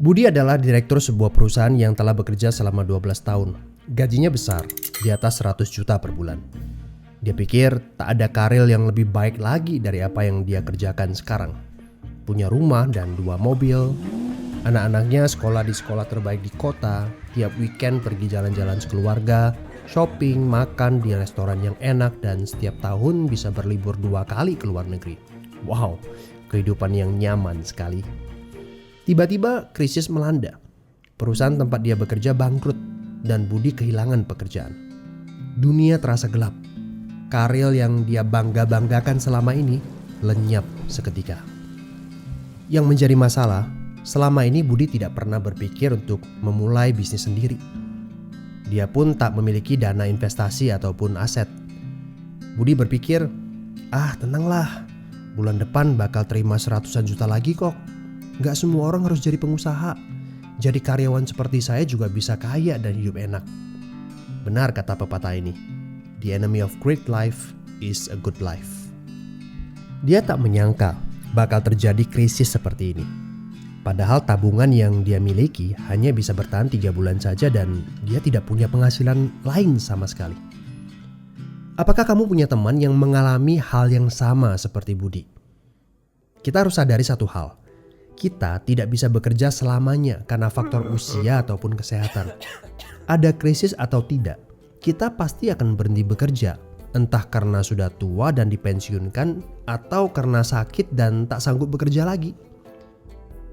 Budi adalah direktur sebuah perusahaan yang telah bekerja selama 12 tahun. Gajinya besar, di atas 100 juta per bulan. Dia pikir tak ada karir yang lebih baik lagi dari apa yang dia kerjakan sekarang. Punya rumah dan 2 mobil. Anak-anaknya sekolah di sekolah terbaik di kota. Tiap weekend pergi jalan-jalan sekeluarga, shopping, makan di restoran yang enak, dan setiap tahun bisa berlibur 2 kali ke luar negeri. Wow, kehidupan yang nyaman sekali. Tiba-tiba krisis melanda. Perusahaan tempat dia bekerja bangkrut dan Budi kehilangan pekerjaan. Dunia terasa gelap. Karir yang dia bangga-banggakan selama ini lenyap seketika. Yang menjadi masalah, selama ini Budi tidak pernah berpikir untuk memulai bisnis sendiri. Dia pun tak memiliki dana investasi ataupun aset. Budi berpikir, tenanglah, bulan depan bakal terima 100-an juta lagi kok. Gak semua orang harus jadi pengusaha. Jadi karyawan seperti saya juga bisa kaya dan hidup enak. Benar kata pepatah ini. The enemy of great life is a good life. Dia tak menyangka bakal terjadi krisis seperti ini. Padahal tabungan yang dia miliki hanya bisa bertahan 3 bulan saja dan dia tidak punya penghasilan lain sama sekali. Apakah kamu punya teman yang mengalami hal yang sama seperti Budi? Kita harus sadari satu hal. Kita tidak bisa bekerja selamanya karena faktor usia ataupun kesehatan. Ada krisis atau tidak, kita pasti akan berhenti bekerja. Entah karena sudah tua dan dipensiunkan atau karena sakit dan tak sanggup bekerja lagi.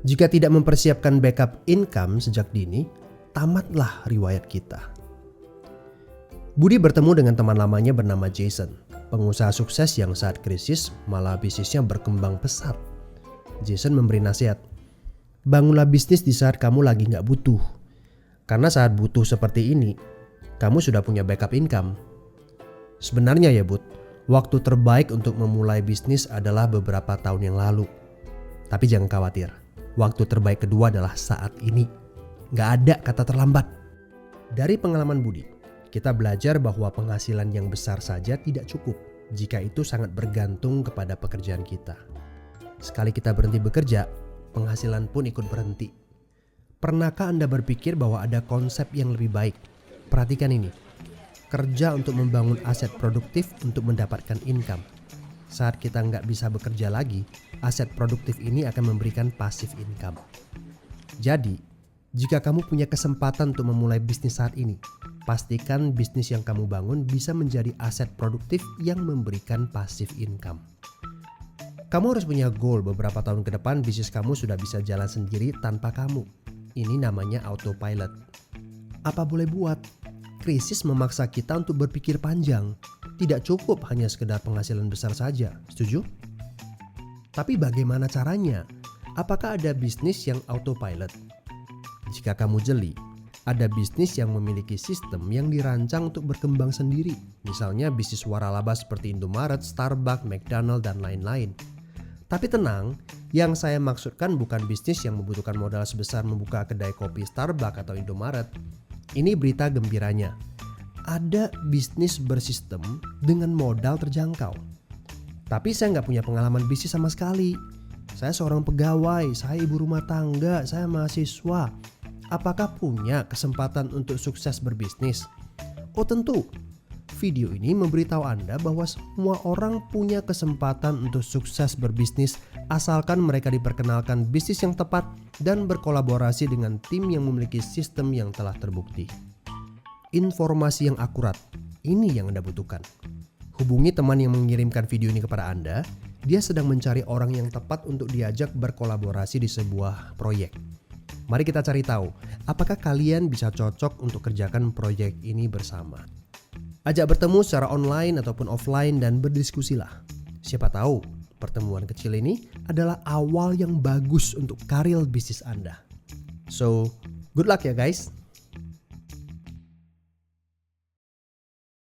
Jika tidak mempersiapkan backup income sejak dini, tamatlah riwayat kita. Budi bertemu dengan teman lamanya bernama Jason, pengusaha sukses yang saat krisis malah bisnisnya berkembang pesat. Jason memberi nasihat, bangunlah bisnis di saat kamu lagi gak butuh. Karena saat butuh seperti ini, kamu sudah punya backup income. Sebenarnya ya Bud, waktu terbaik untuk memulai bisnis adalah beberapa tahun yang lalu. Tapi jangan khawatir, waktu terbaik kedua adalah saat ini. Gak ada kata terlambat. Dari pengalaman Budi, kita belajar bahwa penghasilan yang besar saja tidak cukup jika itu sangat bergantung kepada pekerjaan kita. Sekali kita berhenti bekerja, penghasilan pun ikut berhenti. Pernahkah Anda berpikir bahwa ada konsep yang lebih baik? Perhatikan ini. Kerja untuk membangun aset produktif untuk mendapatkan income. Saat kita nggak bisa bekerja lagi, aset produktif ini akan memberikan passive income. Jadi, jika kamu punya kesempatan untuk memulai bisnis saat ini, pastikan bisnis yang kamu bangun bisa menjadi aset produktif yang memberikan passive income. Kamu harus punya goal beberapa tahun ke depan bisnis kamu sudah bisa jalan sendiri tanpa kamu. Ini namanya autopilot. Apa boleh buat? Krisis memaksa kita untuk berpikir panjang. Tidak cukup hanya sekedar penghasilan besar saja. Setuju? Tapi bagaimana caranya? Apakah ada bisnis yang autopilot? Jika kamu jeli, ada bisnis yang memiliki sistem yang dirancang untuk berkembang sendiri. Misalnya bisnis waralaba seperti Indomaret, Starbucks, McDonald, dan lain-lain. Tapi tenang, yang saya maksudkan bukan bisnis yang membutuhkan modal sebesar membuka kedai kopi Starbucks atau Indomaret. Ini berita gembiranya. Ada bisnis bersistem dengan modal terjangkau. Tapi saya nggak punya pengalaman bisnis sama sekali. Saya seorang pegawai, saya ibu rumah tangga, saya mahasiswa. Apakah punya kesempatan untuk sukses berbisnis? Oh tentu. Video ini memberitahu Anda bahwa semua orang punya kesempatan untuk sukses berbisnis asalkan mereka diperkenalkan bisnis yang tepat dan berkolaborasi dengan tim yang memiliki sistem yang telah terbukti. Informasi yang akurat, ini yang Anda butuhkan. Hubungi teman yang mengirimkan video ini kepada Anda. Dia sedang mencari orang yang tepat untuk diajak berkolaborasi di sebuah proyek. Mari kita cari tahu, apakah kalian bisa cocok untuk kerjakan proyek ini bersama. Ajak bertemu secara online ataupun offline dan berdiskusilah. Siapa tahu pertemuan kecil ini adalah awal yang bagus untuk karir bisnis Anda. So, good luck ya guys.